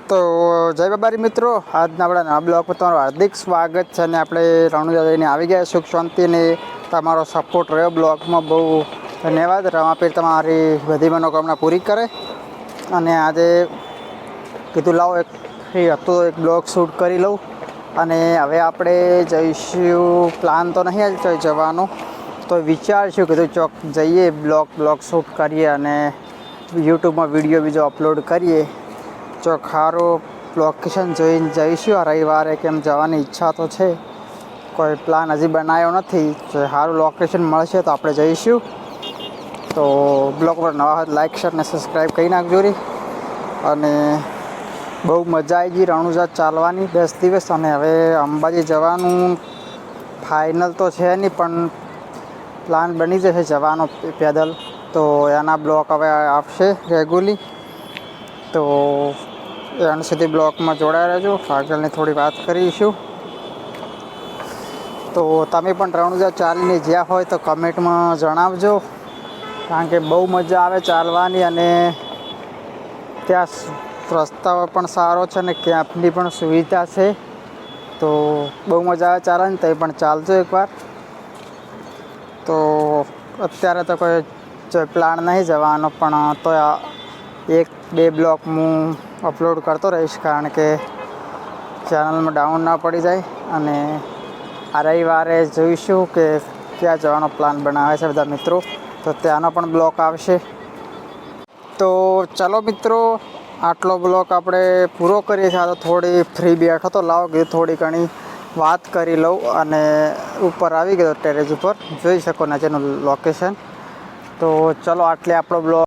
તો જય બાબારી મિત્રો, આજના આપણા નવા બ્લોગ પર તમારું હાર્દિક સ્વાગત છે. અને આપણે રણુજા જઈને આવી ગયા સુખ શાંતિને તમારો સપોર્ટ રહ્યો બ્લોગમાં, બહુ ધન્યવાદ. રમાપીર તમારી બધી મનોકામના પૂરી કરે. અને આજે કીધું લાવો એક ફ્રી હતો એક બ્લોગ શૂટ કરી લઉં. અને હવે આપણે જઈશું, પ્લાન તો નહીં આજે જવાનો, તો વિચારશું કીધું ચોક જઈએ, બ્લોગ શૂટ કરીએ અને યુટ્યુબમાં વિડીયો બીજો અપલોડ કરીએ. ચોક સારું લોકેશન જોઈને જઈશું. આ રવિવારે કેમ જવાની ઈચ્છા તો છે, કોઈ પ્લાન હજી બનાવ્યો નથી. જો સારું લોકેશન મળશે તો આપણે જઈશું. તો બ્લોગ પર નવા હોય લાઈક શેર અને સબસ્ક્રાઈબ કરી નાખજો રી. અને બહુ મજા આવી ગઈ રણુજા ચાલવાની 10 દિવસ. અને હવે અંબાજી જવાનું ફાઇનલ તો છે નહીં, પણ પ્લાન બની જશે જવાનો પેદલ. તો એના બ્લોગ હવે આવશે રેગ્યુલરલી. તો એન્ડ સુધી બ્લોગમાં જોડાઈ રહેજો. આગળની થોડી વાત કરીશું. તો તમે પણ રણુજા ચાલીને જ્યાં હોય તો કમેન્ટમાં જણાવજો, કારણ કે બહુ મજા આવે ચાલવાની. અને ત્યાં રસ્તાઓ પણ સારો છે અને કેમ્પની પણ સુવિધા છે. તો બહુ મજા આવે ચાલવાની. તો પણ ચાલજો એકવાર. તો અત્યારે તો કોઈ પ્લાન નહીં જવાનો, પણ તો 1-2 બ્લોગ હું અપલોડ કરતો રહીશ, કારણ કે ચેનલમાં ડાઉન ના પડી જાય. અને આ રવિવારે જોઈશું કે ક્યાં જવાનો પ્લાન બનાવે છે બધા મિત્રો, તો ત્યાંનો પણ બ્લોગ આવશે. તો ચાલો મિત્રો, આટલો બ્લોગ આપણે પૂરો કરીએ છીએ. આ તો થોડી ફ્રી બેઠો તો લાવો કીધું થોડી ઘણી વાત કરી લઉં. અને ઉપર આવી ગયો ટેરેસ ઉપર, જોઈ શકો નીચેનું લોકેશન. તો ચલો, આટલે આપણો બ્લોગ